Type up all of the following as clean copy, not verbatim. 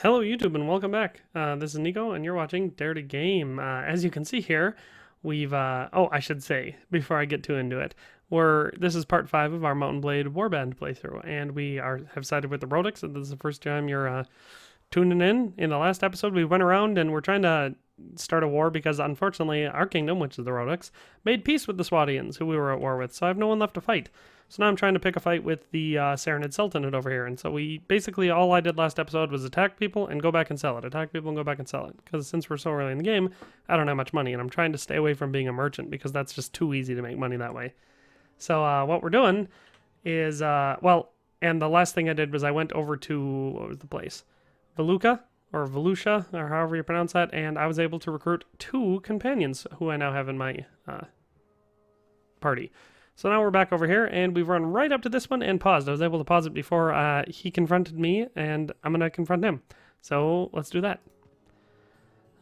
Hello YouTube and welcome back. This is Nico and you're watching Dare to Game. As you can see here, we've, I should say, before I get too into it, this is part 5 of our Mount Blade Warband playthrough, and we have sided with the Rhotics, and this is the first time you're tuning in. In the last episode, we went around and we're trying to start a war because, unfortunately, our kingdom, which is the Rhotics, made peace with the Swadians, who we were at war with, so I have no one left to fight. So now I'm trying to pick a fight with the Sarranid Sultanate over here. And so all I did last episode was attack people and go back and sell it. Attack people and go back and sell it. Because since we're so early in the game, I don't have much money. And I'm trying to stay away from being a merchant because that's just too easy to make money that way. So what we're doing is, and the last thing I did was I went over to, what was the place? Veluca, or Velucia, or however you pronounce that. And I was able to recruit 2 companions who I now have in my party. So now we're back over here, and we've run right up to this one and paused. I was able to pause it before he confronted me, and I'm going to confront him. So let's do that.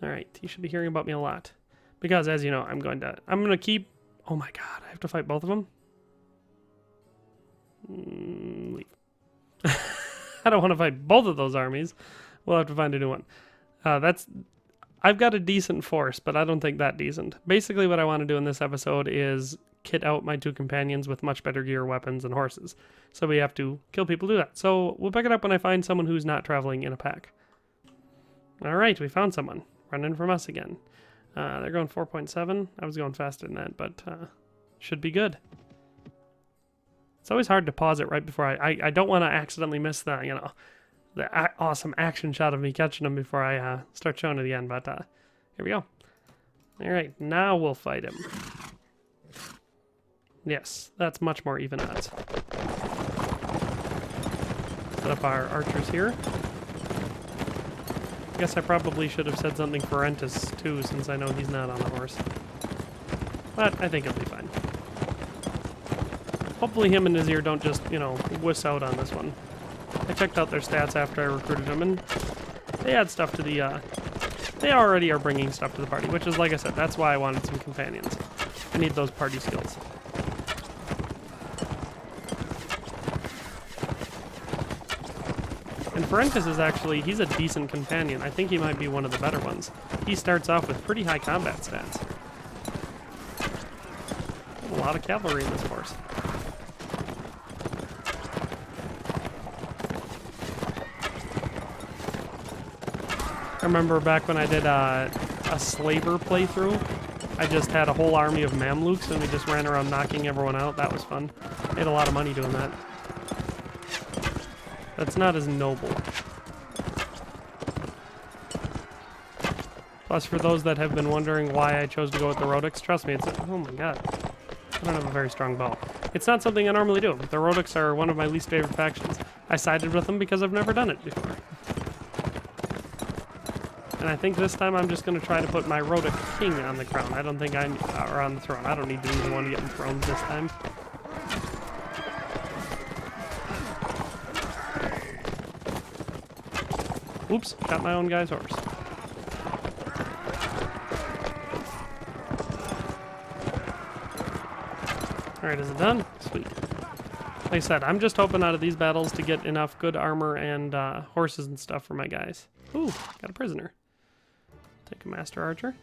Alright, you should be hearing about me a lot. Because, as you know, I'm going to keep... Oh my god, I have to fight both of them? Leave. I don't want to fight both of those armies. We'll have to find a new one. I've got a decent force, but I don't think that decent. Basically, what I want to do in this episode is kit out my 2 companions with much better gear, weapons, and horses. So we have to kill people to do that. So we'll pick it up when I find someone who's not traveling in a pack. Alright, we found someone. Running from us again. They're going 4.7. I was going faster than that, but should be good. It's always hard to pause it right before I don't want to accidentally miss the awesome action shot of me catching him before I start showing it again, but here we go. Alright, now we'll fight him. Yes, that's much more even odds. Set up our archers here. I guess I probably should have said something for Firentis too, since I know he's not on the horse. But I think it'll be fine. Hopefully him and Nazir don't just, wuss out on this one. I checked out their stats after I recruited them, and they add stuff to the, they already are bringing stuff to the party, which is, like I said, that's why I wanted some companions. I need those party skills. And Firentis is actually, he's a decent companion. I think he might be one of the better ones. He starts off with pretty high combat stats. A lot of cavalry in this force. I remember back when I did a slaver playthrough, I just had a whole army of Mamluks and we just ran around knocking everyone out. That was fun. Made a lot of money doing that. That's not as noble. Plus, for those that have been wondering why I chose to go with the Rhotics, trust me, oh my god. I don't have a very strong bow. It's not something I normally do. The Rhotics are one of my least favorite factions. I sided with them because I've never done it before. And I think this time I'm just going to try to put my Rhotic king on the crown. I don't think or on the throne. I don't need to be the one getting thrones this time. Oops, got my own guy's horse. Alright, is it done? Sweet. Like I said, I'm just hoping out of these battles to get enough good armor and horses and stuff for my guys. Ooh, got a prisoner. Take a master archer.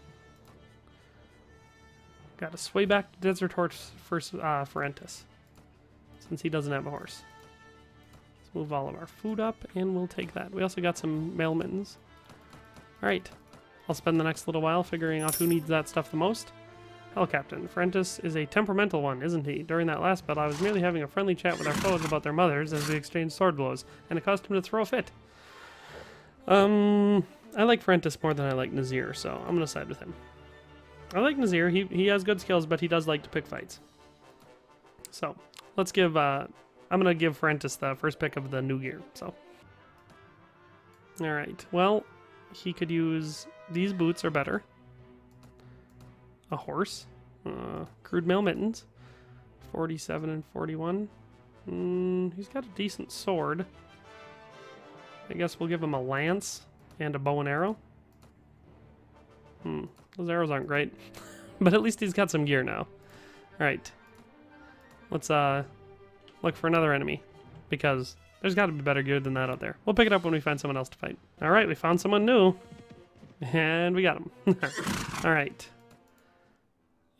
Got to sway back to Desert Horse for Firentis, since he doesn't have a horse. Let's move all of our food up, and we'll take that. We also got some mail mittens. Alright, I'll spend the next little while figuring out who needs that stuff the most. Hell, Captain, Firentis is a temperamental one, isn't he? During that last battle, I was merely having a friendly chat with our foes about their mothers as we exchanged sword blows, and it caused him to throw a fit. I like Firentis more than I like Nazir, so I'm going to side with him. I like Nazir. He has good skills, but he does like to pick fights. So, let's give... I'm going to give Firentis the first pick of the new gear, so... Alright, well, he could use... These boots are better. A horse. Crude mail mittens. 47 and 41. He's got a decent sword. I guess we'll give him a lance and a bow and arrow. Those arrows aren't great. But at least he's got some gear now. Alright. Let's look for another enemy. Because There's got to be better gear than that out there. We'll pick it up when we find someone else to fight. All right, we found someone new. And we got him. All right.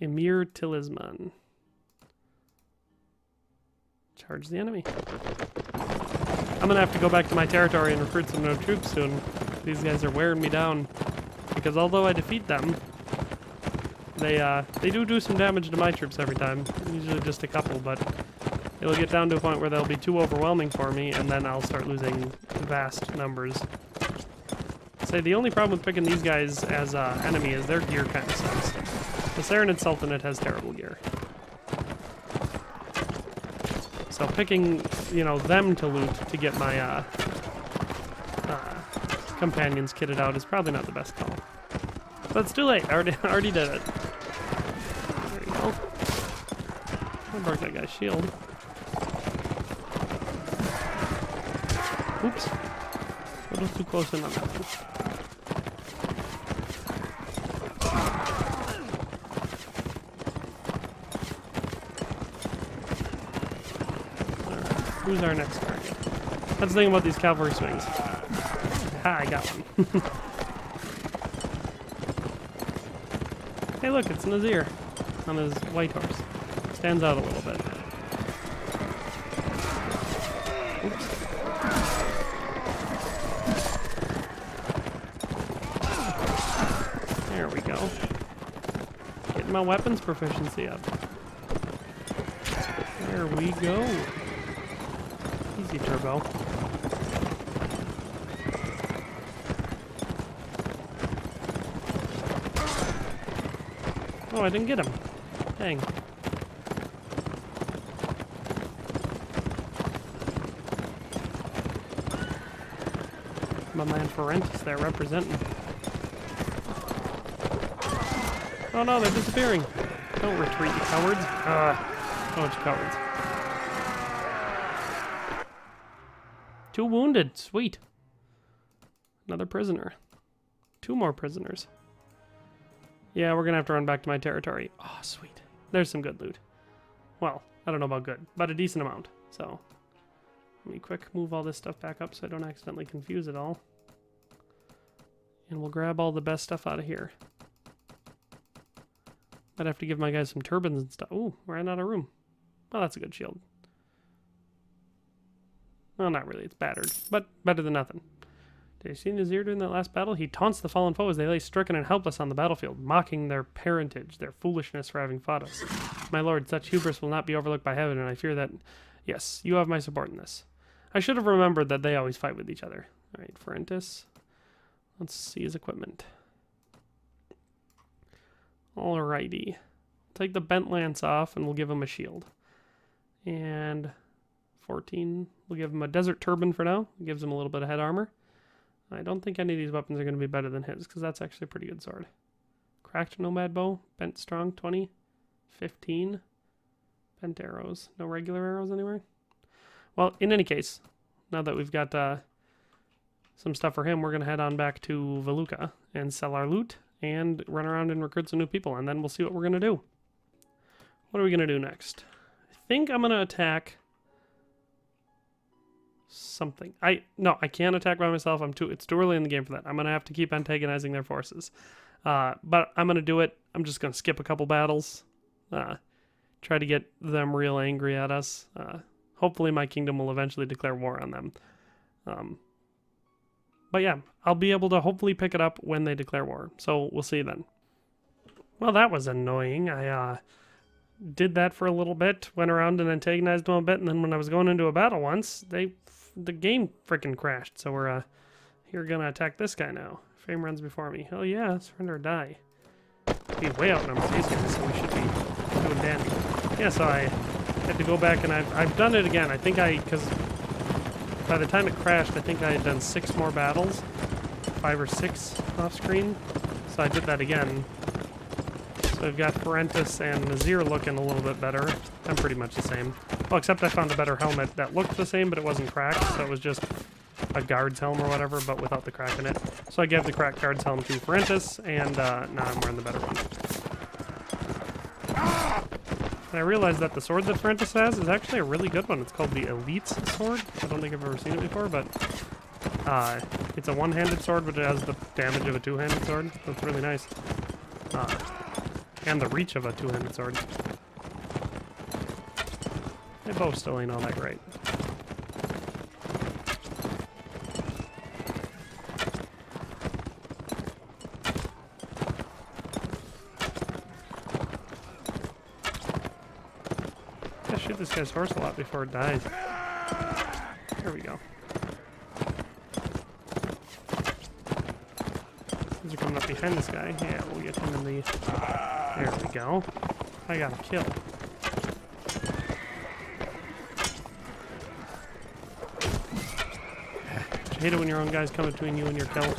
Emir Talisman. Charge the enemy. I'm going to have to go back to my territory and recruit some new troops soon. These guys are wearing me down. Because although I defeat them, they do some damage to my troops every time. Usually just a couple, but it'll get down to a point where they'll be too overwhelming for me, and then I'll start losing vast numbers. Say the only problem with picking these guys as enemy is their gear kind of sucks. The Sarranid Sultanate has terrible gear. So picking, you know, them to loot to get my companions kitted out is probably not the best call. But it's too late. I already did it. There you go. I broke that guy's shield. Oops. A little too close in on that one. Who's our next target? That's the thing about these cavalry swings. Ha, I got one. Hey look, it's Nazir on his white horse. Stands out a little bit. Oops. There we go. Getting my weapons proficiency up. There we go. Easy turbo. Oh, I didn't get him. Dang. My man Firentis there representing. Oh no, they're disappearing. Don't retreat, you cowards. Oh, you cowards. 2 wounded. Sweet. Another prisoner. 2 more prisoners. Yeah, we're gonna have to run back to my territory. Oh, sweet. There's some good loot. Well, I don't know about good, but a decent amount. So, let me quick move all this stuff back up so I don't accidentally confuse it all. And we'll grab all the best stuff out of here. I'd have to give my guys some turbans and stuff. Ooh, ran out of room. Oh, that's a good shield. Well, not really. It's battered, but better than nothing. Did you see Nazir during that last battle? He taunts the fallen foe as they lay stricken and helpless on the battlefield, mocking their parentage, their foolishness for having fought us. My lord, such hubris will not be overlooked by heaven, and I fear that... Yes, you have my support in this. I should have remembered that they always fight with each other. All right, Firentis. Let's see his equipment. Alrighty. Take the bent lance off, and we'll give him a shield. And 14. We'll give him a desert turban for now. It gives him a little bit of head armor. I don't think any of these weapons are going to be better than his, because that's actually a pretty good sword. Cracked nomad bow. Bent strong, 20. 15. Bent arrows. No regular arrows anywhere? Well, in any case, now that we've got some stuff for him, we're going to head on back to Veluca and sell our loot and run around and recruit some new people, and then we'll see what we're going to do. What are we going to do next? I think I'm going to attack something. No, I can't attack by myself. It's too early in the game for that. I'm going to have to keep antagonizing their forces. But I'm going to do it. I'm just going to skip a couple battles. Try to get them real angry at us. Hopefully my kingdom will eventually declare war on them. But yeah, I'll be able to hopefully pick it up when they declare war. So we'll see then. Well, that was annoying. I did that for a little bit, went around and antagonized them a bit, and then when I was going into a battle once, the game freaking crashed. So we're here gonna attack this guy now. Fame runs before me. Oh yeah, surrender or die. He's way outnumbered these guys, so we should be doing dandy. Yeah, so I had to go back and I've done it again. I think because by the time it crashed, I think I had done 6 more battles, 5 or 6 off screen. So I did that again. So we've got Firentis and Nazir looking a little bit better. I'm pretty much the same. Well, except I found a better helmet that looked the same, but it wasn't cracked. So it was just a guard's helm or whatever, but without the crack in it. So I gave the cracked guard's helm to Firentis, and now I'm wearing the better one. And I realized that the sword that Firentis has is actually a really good one. It's called the Elite's Sword. I don't think I've ever seen it before, but it's a one-handed sword, but it has the damage of a two-handed sword. That's really nice. And the reach of a two-handed sword. My bow still ain't all that great. Shoot this guy's horse a lot before it dies. There we go. These are coming up behind this guy. Yeah, we'll get him in the... There we go. I got a kill. I hate it when your own guys come between you and your kill.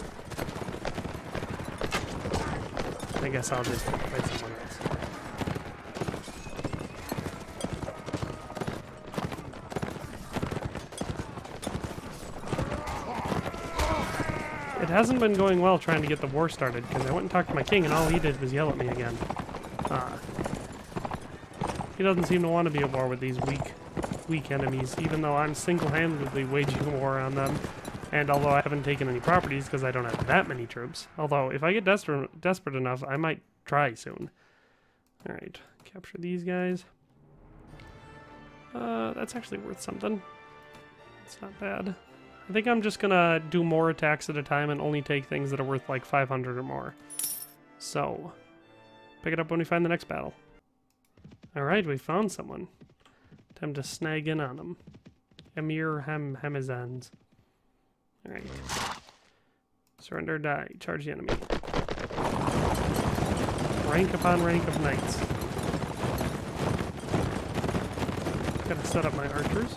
I guess I'll just play someone else. It hasn't been going well trying to get the war started, because I went and talked to my king and all he did was yell at me again. He doesn't seem to want to be at war with these weak enemies, even though I'm single-handedly waging war on them. And although I haven't taken any properties because I don't have that many troops, although if I get desperate enough, I might try soon. Alright, capture these guys. That's actually worth something. It's not bad. I think I'm just gonna do more attacks at a time and only take things that are worth like 500 or more. So, pick it up when we find the next battle. Alright, we found someone. Time to snag in on them. Emir Hamazans. Alright. Surrender or die. Charge the enemy. Rank upon rank of knights. Gotta set up my archers.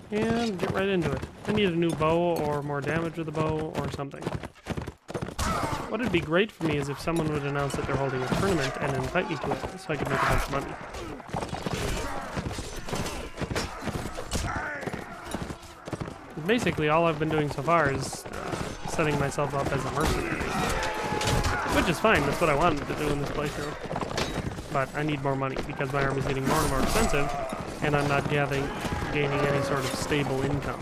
And get right into it. I need a new bow or more damage with the bow or something. What would be great for me is if someone would announce that they're holding a tournament and invite me to it so I could make a bunch of money. Basically, all I've been doing so far is setting myself up as a mercenary. Which is fine, that's what I wanted to do in this playthrough. But I need more money because my army's getting more and more expensive, and I'm not gaining any sort of stable income.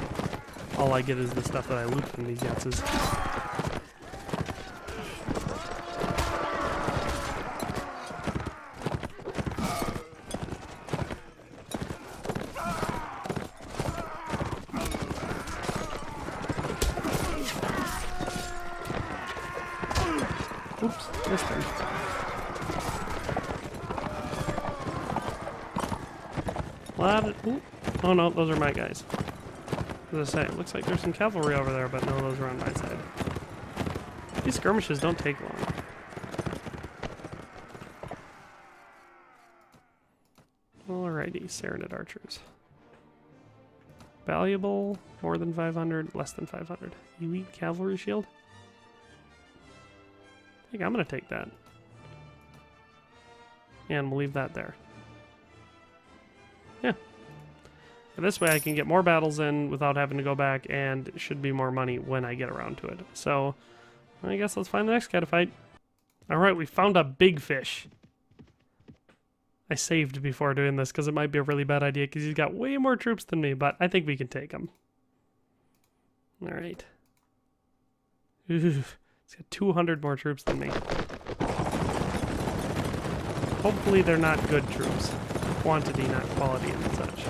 All I get is the stuff that I loot from these guys. Oops, missed him. Ooh. Oh no, those are my guys. As I say, it looks like there's some cavalry over there, but no, those are on my side. These skirmishes don't take long. Alrighty, Sarranid archers. Valuable, more than 500, less than 500. Elite cavalry shield? I think I'm gonna take that. And we'll leave that there. Yeah. This way I can get more battles in without having to go back, and it should be more money when I get around to it. So, I guess let's find the next guy to fight. Alright, we found a big fish. I saved before doing this because it might be a really bad idea because he's got way more troops than me, but I think we can take him. Alright. He's got 200 more troops than me. Hopefully they're not good troops. Quantity, not quality and such.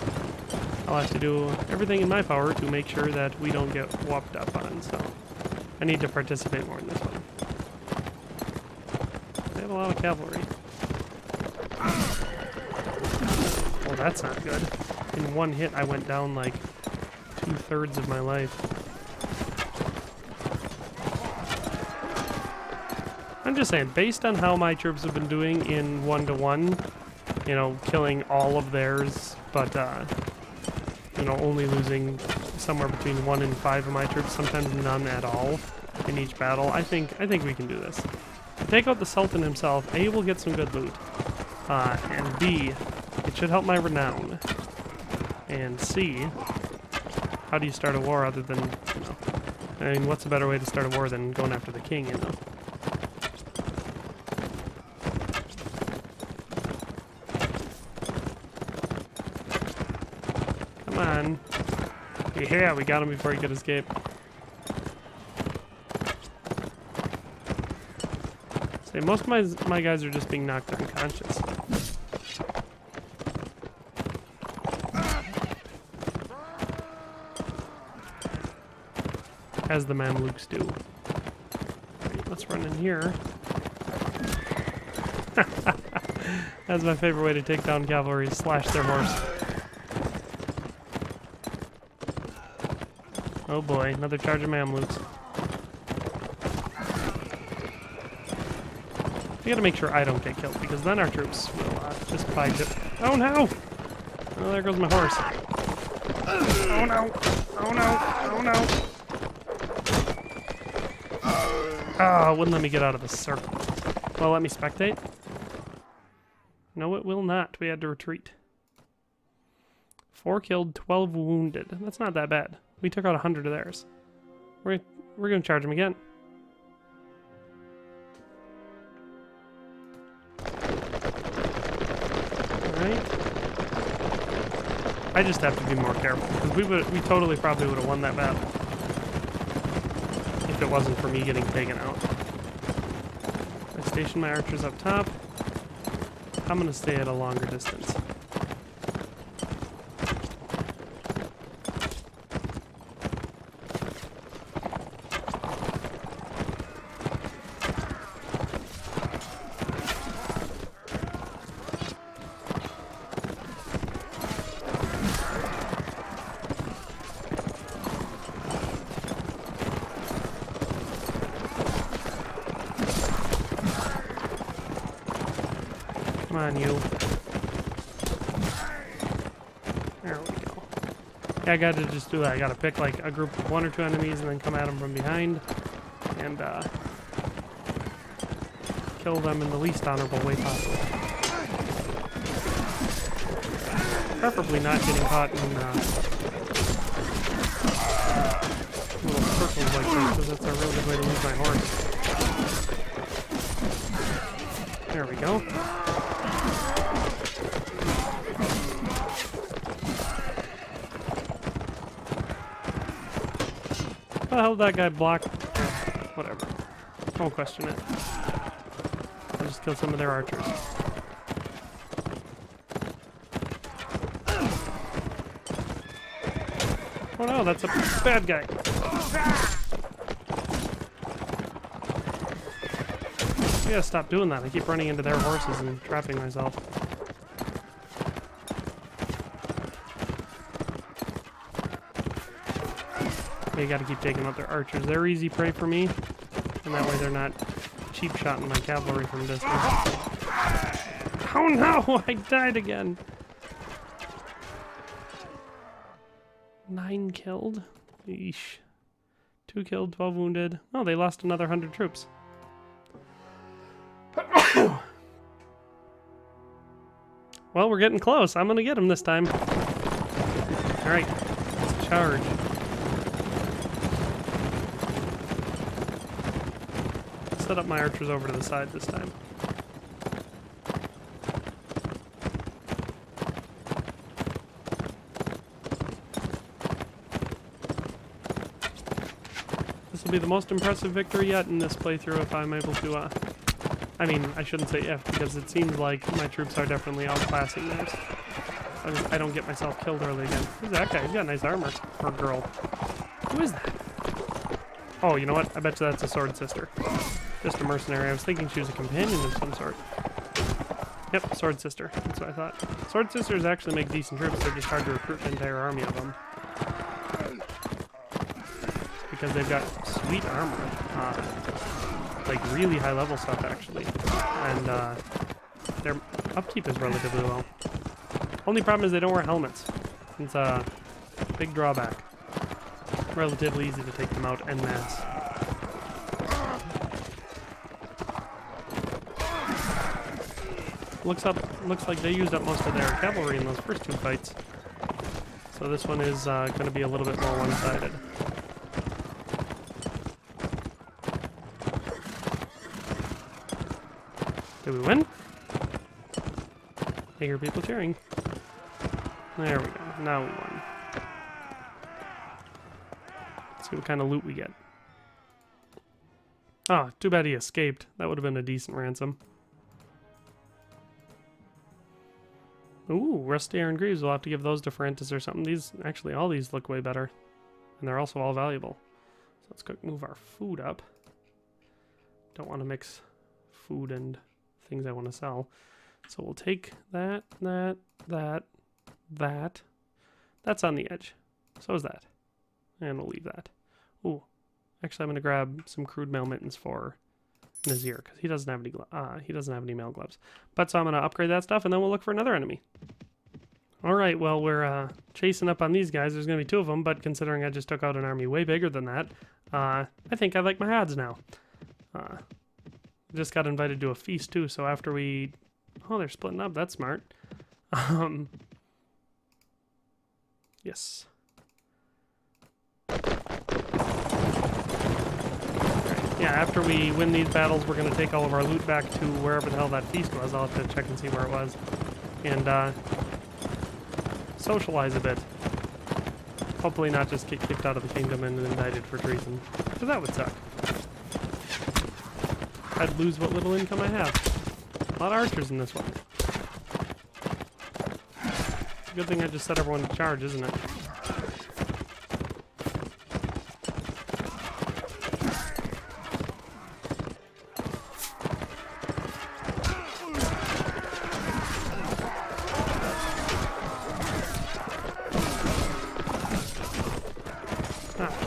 I'll have to do everything in my power to make sure that we don't get whopped up on, so I need to participate more in this one. They have a lot of cavalry. Well, that's not good. In one hit, I went down like 2/3 of my life. I'm just saying, based on how my troops have been doing in 1-to-1, you know, killing all of theirs, but, you know, only losing somewhere between 1 and 5 of my troops, sometimes none at all in each battle, I think we can do this. To take out the Sultan himself, A, we'll get some good loot, and B, it should help my renown, and C, how do you start a war other than, you know, I mean, what's a better way to start a war than going after the king, you know? Come on. Yeah, we got him before he could escape. See, most of my guys are just being knocked unconscious. As the Mamluks do. Right, let's run in here. That's my favorite way to take down cavalry, slash their horse. Oh boy, another charge of Mamluks. We gotta make sure I don't get killed, because then our troops will just fight it. Oh no! Oh, there goes my horse. Oh no! Oh no! Oh no! Oh, it wouldn't let me get out of the circle. Well, let me spectate. No, it will not. We had to retreat. 4 killed, 12 wounded. That's not that bad. We took out 100 of theirs. We're gonna charge them again. Alright. I just have to be more careful, because we totally probably would have won that battle if it wasn't for me getting taken out. I station my archers up top. I'm gonna stay at a longer distance. Come on, you. There we go. Yeah, I gotta just do that. I gotta pick like a group of 1 or 2 enemies and then come at them from behind and kill them in the least honorable way possible. Preferably not getting caught in little circles like this, because that's a real good way to lose my horse. There we go. How the hell did that guy block? Whatever. Don't question it. I'll just kill some of their archers. Oh no, that's a bad guy. I gotta stop doing that. I keep running into their horses and trapping myself. You gotta keep taking out their archers. They're easy prey for me, and that way they're not cheap shotting my cavalry from distance. Oh no! I died again! 9 killed? Eesh. 2 killed, 12 wounded. Oh, they lost another 100 troops. Well, we're getting close. I'm gonna get them this time. Alright, let's charge. Set up my archers over to the side this time. This will be the most impressive victory yet in this playthrough if I'm able to, I mean, I shouldn't say if, because it seems like my troops are definitely outclassing theirs. I don't get myself killed early again. Who's that guy? He's got nice armor. Or girl. Who is that? Oh, you know what? I bet you that's a sword sister. Just a mercenary. I was thinking she was a companion of some sort. Yep, sword sister. That's what I thought. Sword sisters actually make decent troops. They're just hard to recruit an entire army of them. Because they've got sweet armor. Like really high level stuff actually. And their upkeep is relatively low. Only problem is they don't wear helmets. It's a big drawback. Relatively easy to take them out en masse. Looks like they used up most of their cavalry in those first 2 fights. So this one is going to be a little bit more one-sided. Did we win? I hear people cheering. There we go. Now we won. See what kind of loot we get. Oh, too bad he escaped. That would have been a decent ransom. Ooh, rusty iron greaves. We'll have to give those to Firentis or something. These, actually, all these look way better. And they're also all valuable. So let's go move our food up. Don't want to mix food and things I want to sell. So we'll take that. That's on the edge. So is that. And we'll leave that. Ooh. Actually, I'm going to grab some crude mail mittens for Nazir, because he doesn't have any mail gloves. But so I'm going to upgrade that stuff, and then we'll look for another enemy. Alright, well, we're chasing up on these guys. There's going to be 2 of them, but considering I just took out an army way bigger than that, I think I like my odds now. Just got invited to a feast, too, so after we... Oh, they're splitting up. That's smart. Yes. Yeah, after we win these battles, we're going to take all of our loot back to wherever the hell that feast was. I'll have to check and see where it was. And, socialize a bit. Hopefully not just get kicked out of the kingdom and indicted for treason. Because that would suck. I'd lose what little income I have. A lot of archers in this one. Good thing I just set everyone to charge, isn't it?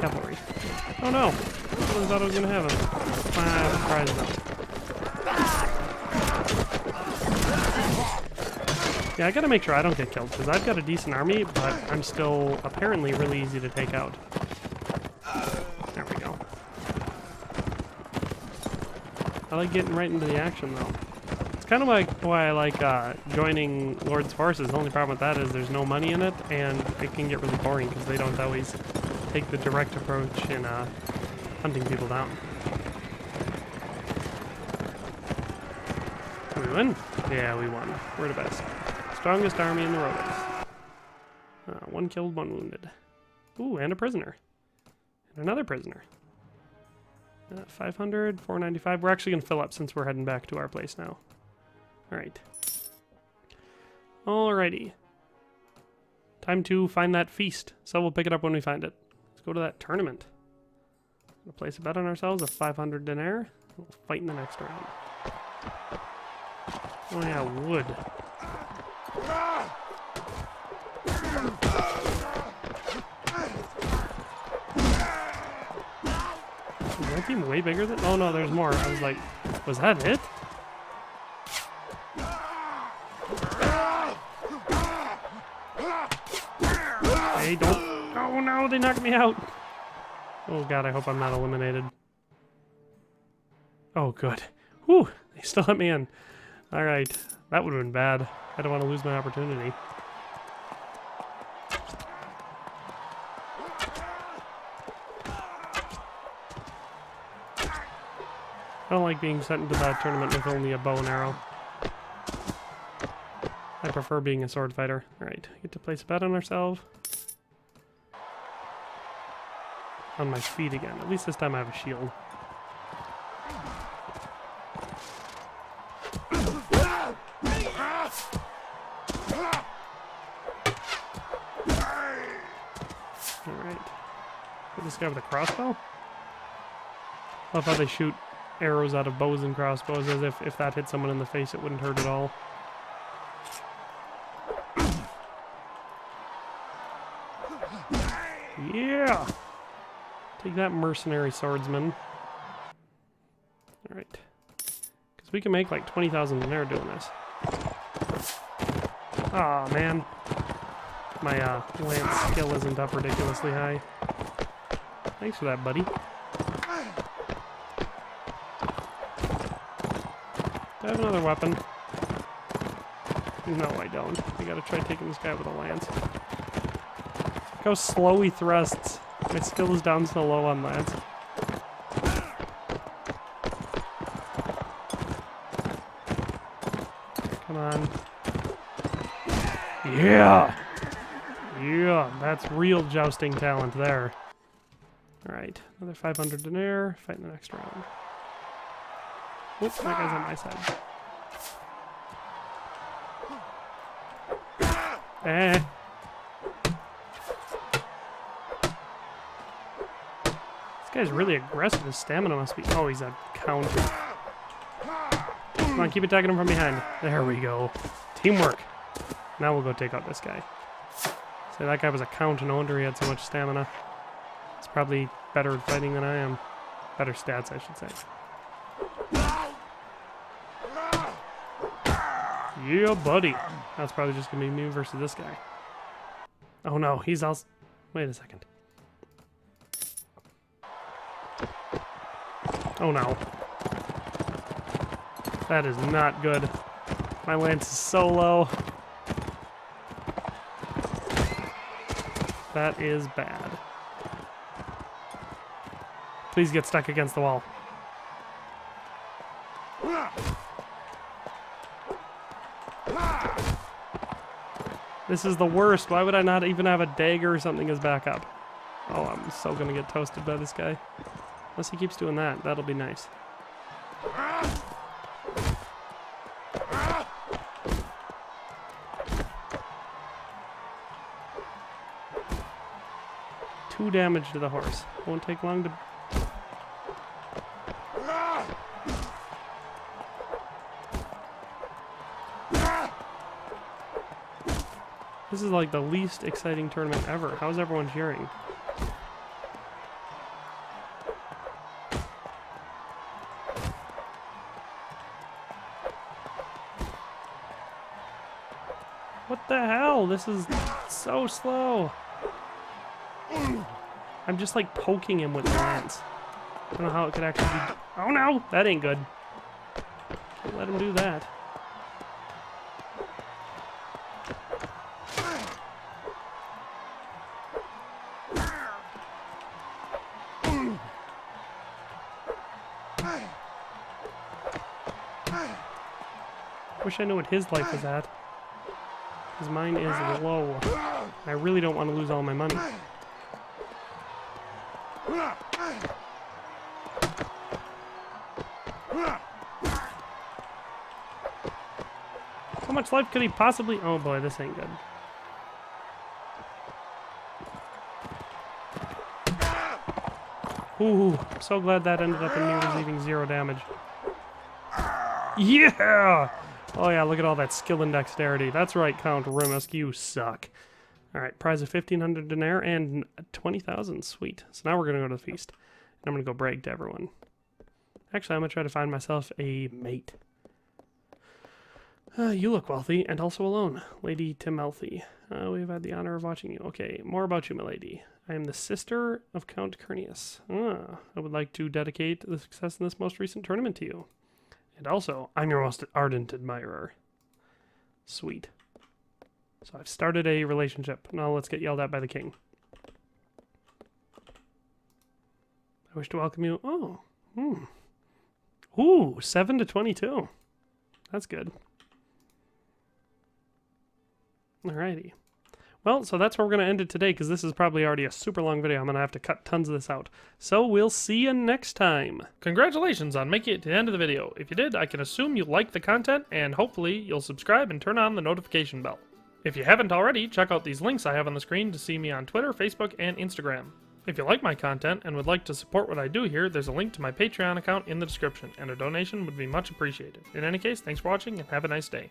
Cavalry. Oh no! I thought I was gonna have him. Surprise though. Yeah, I gotta make sure I don't get killed, because I've got a decent army, but I'm still apparently really easy to take out. There we go. I like getting right into the action though. It's kind of like why I like joining Lord's forces. The only problem with that is there's no money in it, and it can get really boring because they don't always take the direct approach in hunting people down. Did we win? Yeah, we won. We're the best. Strongest army in the Robots. 1 killed, 1 wounded. Ooh, and a prisoner. And another prisoner. 500, 495. We're actually going to fill up since we're heading back to our place now. Alright. Alrighty. Time to find that feast. So we'll pick it up when we find it. Let's go to that tournament. We'll place a bet on ourselves of 500 dinar. We'll fight in the next round. Oh yeah, wood. Is that team way bigger than... Oh no, there's more. I was like, was that it? Hey, don't... Oh no, they knocked me out. Oh god, I hope I'm not eliminated. Oh good. Whew, they still let me in. Alright, that would have been bad. I don't want to lose my opportunity. I don't like being sent into that tournament with only a bow and arrow. I prefer being a sword fighter. Alright, get to place a bet on ourselves. On my feet again. At least this time I have a shield. Alright. Get this guy with a crossbow? I love how they shoot arrows out of bows and crossbows, as if that hit someone in the face it wouldn't hurt at all. Yeah! Take that, mercenary swordsman. Alright. Because we can make like 20,000 dinar doing this. Aw, oh, man. My lance skill isn't up ridiculously high. Thanks for that, buddy. Do I have another weapon? No, I don't. I gotta try taking this guy with a lance. Look how slow he thrusts. My skill is down so low on lance. Come on. Yeah! Yeah, that's real jousting talent there. Alright, another 500 dinar. Fight in the next round. Whoop, that guy's on my side. Eh. This guy's really aggressive. His stamina must be... Oh, he's a count. Come on, keep attacking him from behind. There we go. Teamwork. Now we'll go take out this guy. So that guy was a count. No wonder he had so much stamina. He's probably better at fighting than I am. Better stats, I should say. Yeah, buddy. That's probably just going to be me versus this guy. Oh no, he's also... Wait a second. Oh no. That is not good. My lance is so low. That is bad. Please get stuck against the wall. This is the worst. Why would I not even have a dagger or something as backup? Oh, I'm so gonna get toasted by this guy. Unless he keeps doing that. That'll be nice. Two damage to the horse. Won't take long to... This is like the least exciting tournament ever. How's everyone cheering? What the hell? This is so slow. I'm just like poking him with the lance. I don't know how it could actually be... Oh no! That ain't good. Can't let him do that. Wish I knew what his life was at. Because mine is low. I really don't want to lose all my money. How much life could he possibly... Oh boy, this ain't good. Ooh, I'm so glad that ended up in me receiving 0 damage. Yeah! Oh yeah, look at all that skill and dexterity. That's right, Count Rimisk, you suck. Alright, prize of 1,500 dinar and 20,000. Sweet. So now we're going to go to the feast. And I'm going to go brag to everyone. Actually, I'm going to try to find myself a mate. You look wealthy and also alone. Lady Timelthi. We've had the honor of watching you. Okay, more about you, milady. I am the sister of Count Cernius. I would like to dedicate the success in this most recent tournament to you. And also, I'm your most ardent admirer. Sweet. So I've started a relationship. Now let's get yelled at by the king. I wish to welcome you. Oh. Ooh, 7 to 22. That's good. Alrighty. Well, so that's where we're going to end it today, because this is probably already a super long video. I'm going to have to cut tons of this out. So we'll see you next time. Congratulations on making it to the end of the video. If you did, I can assume you liked the content, and hopefully you'll subscribe and turn on the notification bell. If you haven't already, check out these links I have on the screen to see me on Twitter, Facebook, and Instagram. If you like my content and would like to support what I do here, there's a link to my Patreon account in the description, and a donation would be much appreciated. In any case, thanks for watching, and have a nice day.